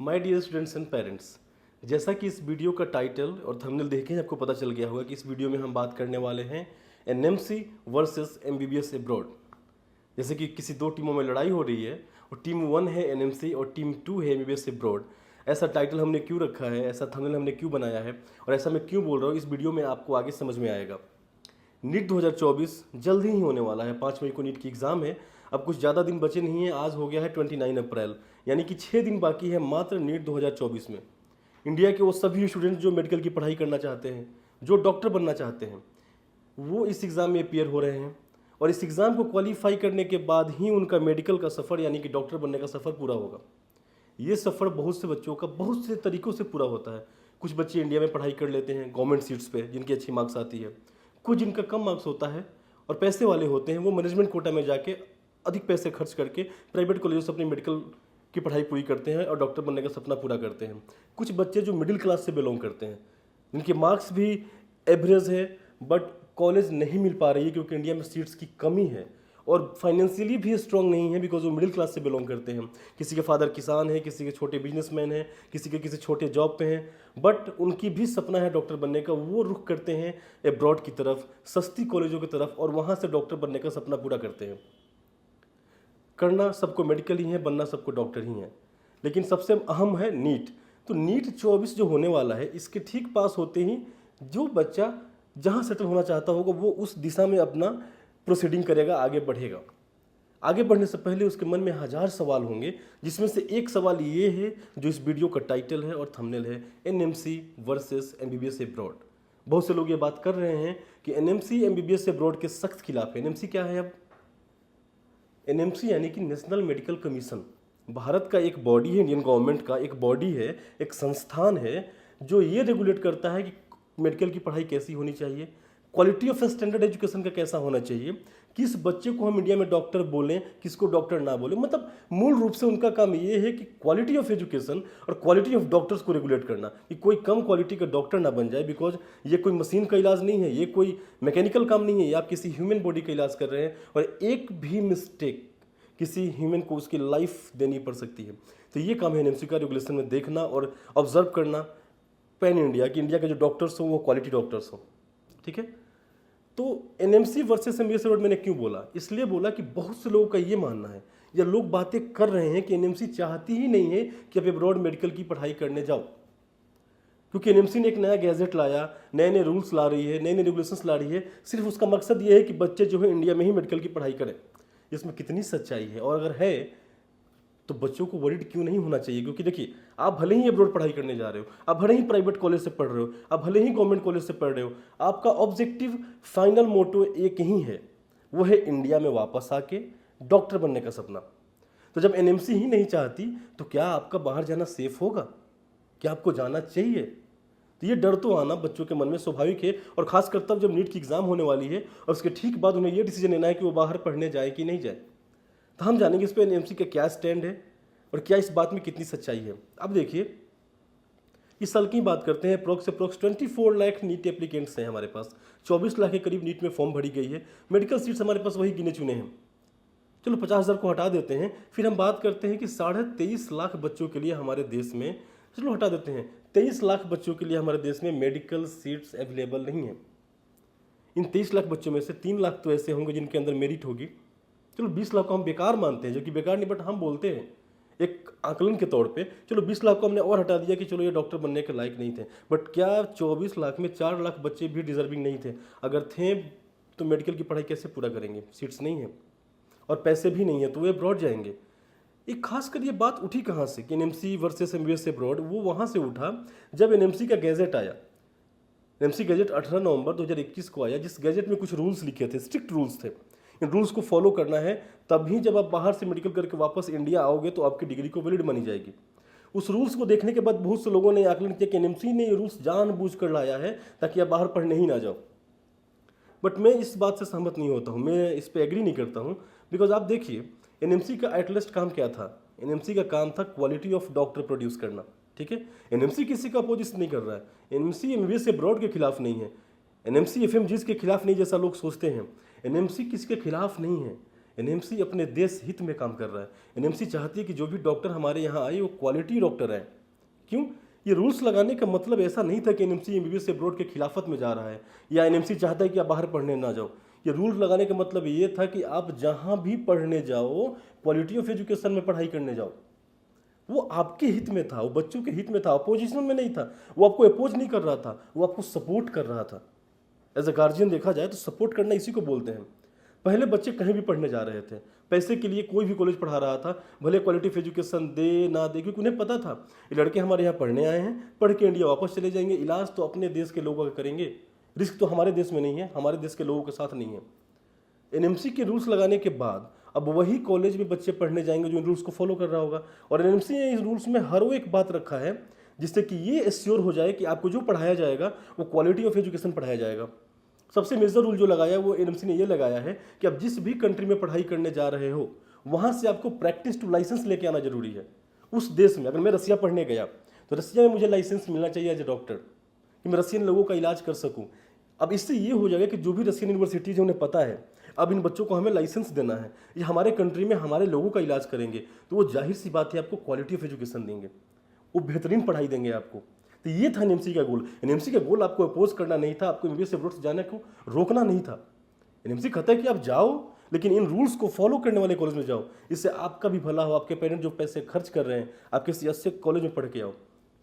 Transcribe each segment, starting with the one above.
My dear students and parents, जैसा कि इस वीडियो का टाइटल और थंबनेल देख ही आपको पता चल गया होगा कि इस वीडियो में हम बात करने वाले हैं एनएमसी वर्सेस एमबीबीएस एब्रॉड। जैसे कि किसी दो टीमों में लड़ाई हो रही है और टीम 1 है एनएमसी और टीम 2 है एमबीबीएस एब्रॉड। ऐसा टाइटल हमने क्यों रखा है, ऐसा थंबनेल हमने क्यों बनाया है और ऐसा मैं क्यों बोल रहा हूँ, इस वीडियो में आपको आगे समझ में आएगा। नीट 2024 जल्द ही होने वाला है। 5 मई को नीट की एग्ज़ाम है। अब कुछ ज़्यादा दिन बचे नहीं है। आज हो गया है 29 अप्रैल, यानी कि 6 दिन बाकी है मात्र नीट 2024 में। इंडिया के वो सभी स्टूडेंट जो मेडिकल की पढ़ाई करना चाहते हैं, जो डॉक्टर बनना चाहते हैं, वो इस एग्ज़ाम में अपियर हो रहे हैं और इस एग्ज़ाम को क्वालिफाई करने के बाद ही उनका मेडिकल का सफ़र यानी कि डॉक्टर बनने का सफ़र पूरा होगा। ये सफ़र बहुत से बच्चों का बहुत से तरीक़ों से पूरा होता है। कुछ बच्चे इंडिया में पढ़ाई कर लेते हैं गवर्नमेंट सीट्स पे जिनकी अच्छी मार्क्स आती है, कुछ जिनका कम मार्क्स होता है और पैसे वाले होते हैं वो मैनेजमेंट कोटा में जाके अधिक पैसे खर्च करके प्राइवेट कॉलेजों से अपनी मेडिकल की पढ़ाई पूरी करते हैं और डॉक्टर बनने का सपना पूरा करते हैं। कुछ बच्चे जो मिडिल क्लास से बिलोंग करते हैं, जिनके मार्क्स भी एवरेज है बट कॉलेज नहीं मिल पा रही है क्योंकि इंडिया में सीट्स की कमी है और फाइनेंशियली भी स्ट्रॉन्ग नहीं है बिकॉज वो मिडिल क्लास से बिलोंग करते हैं। किसी के फादर किसान है, किसी के छोटे बिजनेसमैन हैं, किसी के किसी छोटे जॉब पे हैं, बट उनकी भी सपना है डॉक्टर बनने का। वो रुख करते हैं एब्रॉड की तरफ, सस्ती कॉलेजों की तरफ और वहाँ से डॉक्टर बनने का सपना पूरा करते हैं। करना सबको मेडिकल ही है, बनना सबको डॉक्टर ही है, लेकिन सबसे अहम है नीट। तो नीट 24 जो होने वाला है, इसके ठीक पास होते ही जो बच्चा जहाँ सेटल होना चाहता होगा वो उस दिशा में अपना प्रोसीडिंग करेगा, आगे बढ़ेगा। आगे बढ़ने से पहले उसके मन में 1000 सवाल होंगे, जिसमें से एक सवाल ये है जो इस वीडियो का टाइटल है और थंबनेल है, एनएमसी वर्सेस एमबीबीएस एब्रॉड। बहुत से लोग ये बात कर रहे हैं कि एनएमसी एमबीबीएस एब्रॉड के सख्त खिलाफ है। एनएमसी क्या है? अब एनएमसी यानी कि नेशनल मेडिकल कमीशन, भारत का एक बॉडी है, इंडियन गवर्नमेंट का एक बॉडी है, एक संस्थान है जो ये रेगुलेट करता है कि मेडिकल की पढ़ाई कैसी होनी चाहिए, क्वालिटी ऑफ स्टैंडर्ड एजुकेशन का कैसा होना चाहिए, किस बच्चे को हम इंडिया में डॉक्टर बोलें, किसको डॉक्टर ना बोलें। मतलब मूल रूप से उनका काम ये है कि क्वालिटी ऑफ एजुकेशन और क्वालिटी ऑफ डॉक्टर्स को रेगुलेट करना, कि कोई कम क्वालिटी का डॉक्टर ना बन जाए। बिकॉज ये कोई मशीन का इलाज नहीं है, ये कोई मैकेनिकल काम नहीं है, ये आप किसी ह्यूमन बॉडी का इलाज कर रहे हैं और एक भी मिस्टेक किसी ह्यूमन को उसकी लाइफ देनी पड़ सकती है। तो ये काम है एनएमसी का, रेगुलेशन में देखना और ऑब्जर्व करना पैन इंडिया, कि इंडिया के जो डॉक्टर्स हों वो क्वालिटी डॉक्टर्स हों। ठीक है, तो एनएमसी वर्सेस एमबीबीएस एब्रॉड मैंने क्यों बोला? इसलिए बोला कि बहुत से लोगों का ये मानना है या लोग बातें कर रहे हैं कि एनएमसी चाहती ही नहीं है कि आप एब्रॉड मेडिकल की पढ़ाई करने जाओ, क्योंकि एनएमसी ने एक नया गैजेट लाया, नए नए रूल्स ला रही है, नए नए रेगुलेशंस ला रही है। सिर्फ उसका मकसद ये है कि बच्चे जो है इंडिया में ही मेडिकल की पढ़ाई करें। इसमें कितनी सच्चाई है और अगर है तो बच्चों को वरीड क्यों नहीं होना चाहिए? क्योंकि देखिए, आप भले ही एब्रॉड पढ़ाई करने जा रहे हो, आप भले ही प्राइवेट कॉलेज से पढ़ रहे हो, आप भले ही गवर्नमेंट कॉलेज से पढ़ रहे हो, आपका ऑब्जेक्टिव फाइनल मोटो एक ही है, वो है इंडिया में वापस आके डॉक्टर बनने का सपना। तो जब एनएमसी ही नहीं चाहती तो क्या आपका बाहर जाना सेफ होगा? क्या आपको जाना चाहिए? तो ये डर तो आना बच्चों के मन में स्वाभाविक है, और खासकर तब जब नीट की एग्जाम होने वाली है और उसके ठीक बाद उन्हें ये डिसीजन लेना है कि वो बाहर पढ़ने जाए कि नहीं जाए। तो हम जानेंगे इस पर एनएमसी का क्या स्टैंड है और क्या इस बात में कितनी सच्चाई है। अब देखिए, इस साल की बात करते हैं, अप्रोक्स 24 लाख नीट एप्लीकेंट्स हैं हमारे पास। 24 लाख के करीब नीट में फॉर्म भरी गई है। मेडिकल सीट्स हमारे पास वही गिने चुने हैं। चलो 50,000 को हटा देते हैं, फिर हम बात करते हैं कि 23.5 लाख बच्चों के लिए हमारे देश में, चलो हटा देते हैं, 23 लाख बच्चों के लिए हमारे देश में मेडिकल सीट्स अवेलेबल नहीं है। इन 23 लाख बच्चों में से 3 लाख तो ऐसे होंगे जिनके अंदर मेरिट होगी। चलो 20 लाख को हम बेकार मानते हैं, जो कि बेकार नहीं बट हम बोलते हैं एक आकलन के तौर पे। चलो 20 लाख को हमने और हटा दिया कि चलो ये डॉक्टर बनने के लायक नहीं थे, बट क्या 24 लाख में 4 लाख बच्चे भी डिजर्विंग नहीं थे? अगर थे तो मेडिकल की पढ़ाई कैसे पूरा करेंगे? सीट्स नहीं है और पैसे भी नहीं है, तो वे अब्रॉड जाएंगे। एक खासकर ये बात उठी कहाँ से कि एनएमसी वर्सेस एमबीबीएस एब्रॉड? वो वहाँ से उठा जब एनएमसी का गैजेट आया। एनएमसी गैजेट 18 नवंबर 2021 को आया, जिस गैजेट में कुछ रूल्स लिखे थे, स्ट्रिक्ट रूल्स थे। इन रूल्स को फॉलो करना है, तभी जब आप बाहर से मेडिकल करके वापस इंडिया आओगे तो आपकी डिग्री को वैलिड मानी जाएगी। उस रूल्स को देखने के बाद बहुत से लोगों ने आकलन किया कि एनएमसी ने ये रूल्स जानबूझ कर लाया है ताकि आप बाहर पढ़ने ही ना जाओ। बट मैं इस बात से सहमत नहीं होता हूँ, मैं इस पर एग्री नहीं करता हूँ। बिकॉज आप देखिए, एनएमसी का एटलीस्ट काम क्या था? एनएमसी का काम था क्वालिटी ऑफ डॉक्टर प्रोड्यूस करना। ठीक है, एनएमसी किसी का अपोजिशन नहीं कर रहा है। एनएमसी एमबीबीएस एब्रॉड के खिलाफ नहीं है, एनएमसी एफएमजीज के खिलाफ नहीं जैसा लोग सोचते हैं। एनएमसी किसी के खिलाफ नहीं है, एनएमसी अपने देश हित में काम कर रहा है। एनएमसी चाहती है कि जो भी डॉक्टर हमारे यहाँ आए वो क्वालिटी डॉक्टर आए। क्यों? ये रूल्स लगाने का मतलब ऐसा नहीं था कि एनएमसी एमबीबीएस एब्रॉड के खिलाफत में जा रहा है या एनएमसी चाहता है कि आप बाहर पढ़ने ना जाओ। ये रूल्स लगाने का मतलब ये था कि आप जहाँ भी पढ़ने जाओ क्वालिटी ऑफ एजुकेशन में पढ़ाई करने जाओ। वो आपके हित में था, वो बच्चों के हित में था, अपोजिशन में नहीं था। वो आपको अपोज नहीं कर रहा था, वो आपको सपोर्ट कर रहा था। एज अ गार्जियन देखा जाए तो सपोर्ट करना इसी को बोलते हैं। पहले बच्चे कहीं भी पढ़ने जा रहे थे, पैसे के लिए कोई भी कॉलेज पढ़ा रहा था, भले क्वालिटी ऑफ एजुकेशन दे ना दे, क्योंकि उन्हें पता था ये लड़के हमारे यहाँ पढ़ने आए हैं, पढ़ के इंडिया वापस चले जाएंगे, इलाज तो अपने देश के लोगों का करेंगे, रिस्क तो हमारे देश में नहीं है, हमारे देश के लोगों के साथ नहीं है। एनएमसी के रूल्स लगाने के बाद अब वही कॉलेज में बच्चे पढ़ने जाएंगे जो इन रूल्स को फॉलो कर रहा होगा। और एनएमसी ने इस रूल्स में हर वो एक बात रखा है जिससे कि ये एश्योर हो जाए कि आपको जो पढ़ाया जाएगा वो क्वालिटी ऑफ एजुकेशन पढ़ाया जाएगा। सबसे मेजर रूल जो लगाया है वो एनएमसी ने ये लगाया है कि आप जिस भी कंट्री में पढ़ाई करने जा रहे हो वहाँ से आपको प्रैक्टिस टू लाइसेंस लेके आना जरूरी है। उस देश में अगर मैं रसिया पढ़ने गया तो रसिया में मुझे लाइसेंस मिलना चाहिए एज ए डॉक्टर कि मैं रसियन लोगों का इलाज कर सकूँ। अब इससे ये हो जाएगा कि जो भी रशियन यूनिवर्सिटीज है उन्हें पता है अब इन बच्चों को हमें लाइसेंस देना है, ये हमारे कंट्री में हमारे लोगों का इलाज करेंगे, तो वो जाहिर सी बात है आपको क्वालिटी ऑफ एजुकेशन देंगे, वो बेहतरीन पढ़ाई देंगे आपको। तो ये था एनएमसी का गोल। एनएमसी का गोल आपको अपोज करना नहीं था, आपको एमबीबीएस एब्रॉड से जाने को रोकना नहीं था। एनएमसी कहता है कि आप जाओ लेकिन इन रूल्स को फॉलो करने वाले कॉलेज में जाओ, इससे आपका भी भला हो, आपके पेरेंट जो पैसे खर्च कर रहे हैं आप किसी अच्छे कॉलेज में पढ़ के आओ,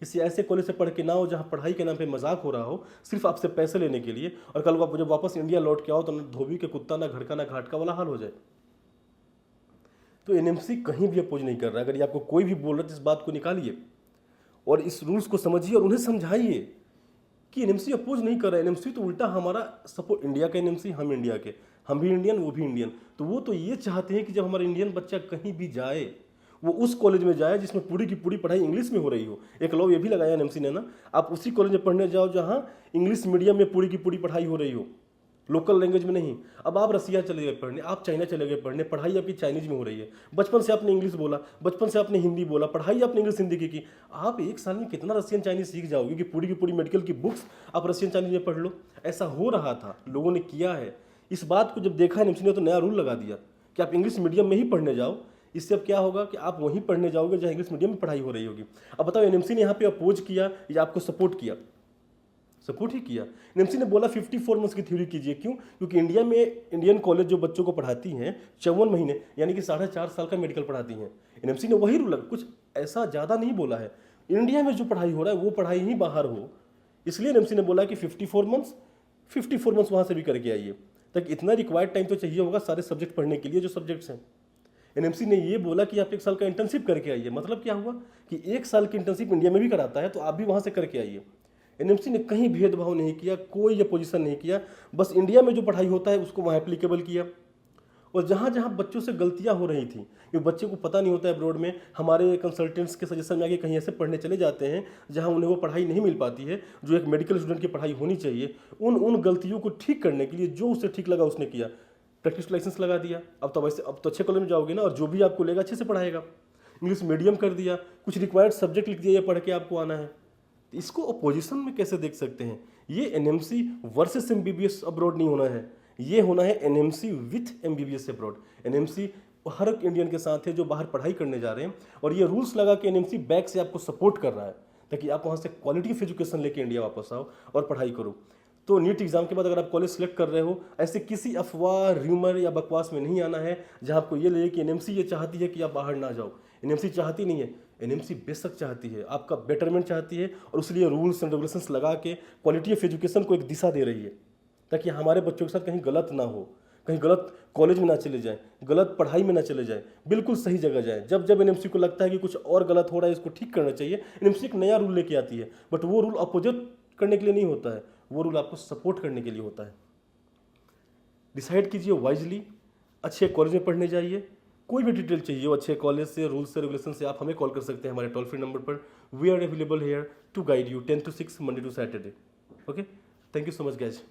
किसी ऐसे कॉलेज से पढ़ के ना हो जहाँ पढ़ाई के नाम पे मजाक हो रहा हो सिर्फ आपसे पैसे लेने के लिए, और कल को जब वापस इंडिया लौट के आओ तो ना धोबी के कुत्ता ना घर का ना घाट का वाला हाल हो जाए। तो एनएमसी कहीं भी अपोज नहीं कर रहा है। अगर ये आपको कोई भी बोल रहा है तो इस बात को निकालिए और इस रूल्स को समझिए और उन्हें समझाइए कि एनएमसी अपोज नहीं कर रहा है। एनएमसी तो उल्टा हमारा सपोर्ट, इंडिया का एनएमसी, हम इंडिया के, हम भी इंडियन वो भी इंडियन, तो वो तो ये चाहते हैं कि जब हमारा इंडियन बच्चा कहीं भी जाए वो उस कॉलेज में जाए जिसमें पूरी की पूरी पढ़ाई इंग्लिश में हो रही हो। एक लॉ ये भी लगाया एनएमसी ने ना, आप उसी कॉलेज में पढ़ने जाओ जहाँ इंग्लिश मीडियम में पूरी की पूरी पढ़ाई हो रही हो, लोकल लैंग्वेज में नहीं। अब आप रसिया चले गए पढ़ने, आप चाइना चले गए पढ़ने, पढ़ाई आपकी चाइनीज में हो रही है, बचपन से आपने इंग्लिश बोला, बचपन से आपने हिंदी बोला, पढ़ाई आपने इंग्लिश हिंदी की, आप एक साल में कितना रसियन चाइनीज सीख जाओगे कि पूरी की पूरी मेडिकल की बुक्स आप रसियन चाइनीज में पढ़ लो। ऐसा हो रहा था, लोगों ने किया है। इस बात को जब देखा एनएमसी ने तो नया रूल लगा दिया कि आप इंग्लिश मीडियम में ही पढ़ने जाओ। इससे अब क्या होगा कि आप वहीं पढ़ने जाओगे जहाँ इंग्लिश मीडियम में पढ़ाई हो रही होगी। अब बताओ एनएमसी ने यहाँ पे अपोज किया या आपको सपोर्ट किया? सपोर्ट ही किया। एनएमसी ने बोला 54 मंथ्स की थ्योरी कीजिए। क्यों? क्योंकि इंडिया में इंडियन कॉलेज जो बच्चों को पढ़ाती हैं 54 महीने यानी कि 4.5 साल का मेडिकल पढ़ाती हैं। एनएमसी ने वही रूल, कुछ ऐसा ज़्यादा नहीं बोला है। इंडिया में जो पढ़ाई हो रहा है वो पढ़ाई ही बाहर हो, इसलिए एनएमसी ने बोला कि 54 मंथ्स वहाँ से भी करके आइए, ताकि इतना रिक्वायर्ड टाइम तो चाहिए होगा सारे सब्जेक्ट पढ़ने के लिए जो सब्जेक्ट्स हैं। एनएमसी ने ये बोला कि आप 1 साल का इंटर्नशिप करके आइए। मतलब क्या हुआ कि 1 साल की इंटर्नशिप इंडिया में भी कराता है तो आप भी वहाँ से करके आइए। एनएमसी ने कहीं भेदभाव नहीं किया, कोई अपोजिशन नहीं किया, बस इंडिया में जो पढ़ाई होता है उसको वहाँ एप्लीकेबल किया। और जहाँ जहाँ बच्चों से गलतियाँ हो रही थी, ये बच्चे को पता नहीं होता है अब्रॉड में, हमारे कंसल्टेंट्स के सजेशन में आके कहीं ऐसे पढ़ने चले जाते हैं जहाँ उन्हें वो पढ़ाई नहीं मिल पाती है जो एक मेडिकल स्टूडेंट की पढ़ाई होनी चाहिए। उन गलतियों को ठीक करने के लिए जो उसे ठीक लगा उसने किया, प्रैक्टिस लाइसेंस लगा दिया। अब तो अच्छे कॉलेज में जाओगे ना, और जो भी आपको लेगा अच्छे से पढ़ाएगा। इंग्लिश मीडियम कर दिया, कुछ रिक्वायर्ड सब्जेक्ट लिख दिया, ये पढ़ के आपको आना है। इसको अपोजिशन में कैसे देख सकते हैं? ये एनएमसी वर्सेस एमबीबीएस अब्रॉड नहीं होना है, ये होना है NMC with MBBS abroad. NMC हर एक इंडियन के साथ है जो बाहर पढ़ाई करने जा रहे हैं, और ये रूल्स लगा के एनएमसी बैक से आपको सपोर्ट कर रहा है ताकि आप वहाँ से क्वालिटी ऑफ एजुकेशन लेके इंडिया वापस आओ और पढ़ाई करो। तो नीट एग्जाम के बाद अगर आप कॉलेज सेलेक्ट कर रहे हो, ऐसे किसी अफवाह, र्यूमर या बकवास में नहीं आना है जहाँ आपको ये लगे कि एनएमसी ये चाहती है कि आप बाहर ना जाओ। एनएमसी चाहती नहीं है, एनएमसी बेशक चाहती है, आपका बेटरमेंट चाहती है, और उसलिए रूल्स एंड रेगुलेशंस लगा के क्वालिटी ऑफ एजुकेशन को एक दिशा दे रही है ताकि हमारे बच्चों के साथ कहीं गलत ना हो, कहीं गलत कॉलेज में ना चले जाएं, गलत पढ़ाई में ना चले जाएं, बिल्कुल सही जगह जाएं। जब जब एनएमसी को लगता है कि कुछ और गलत हो रहा है, इसको ठीक करना चाहिए, एनएमसी एक नया रूल लेके आती है। बट वो रूल अपोजिट करने के लिए नहीं होता है, वो रूल आपको सपोर्ट करने के लिए होता है। डिसाइड कीजिए वाइजली, अच्छे कॉलेज में पढ़ने जाइए। कोई भी डिटेल चाहिए हो अच्छे कॉलेज से, रूल्स से, रेगुलेशन से, आप हमें कॉल कर सकते हैं हमारे टोल फ्री नंबर पर। We are available here to guide you 10 to 6 Monday to Saturday. Okay, thank you so much guys.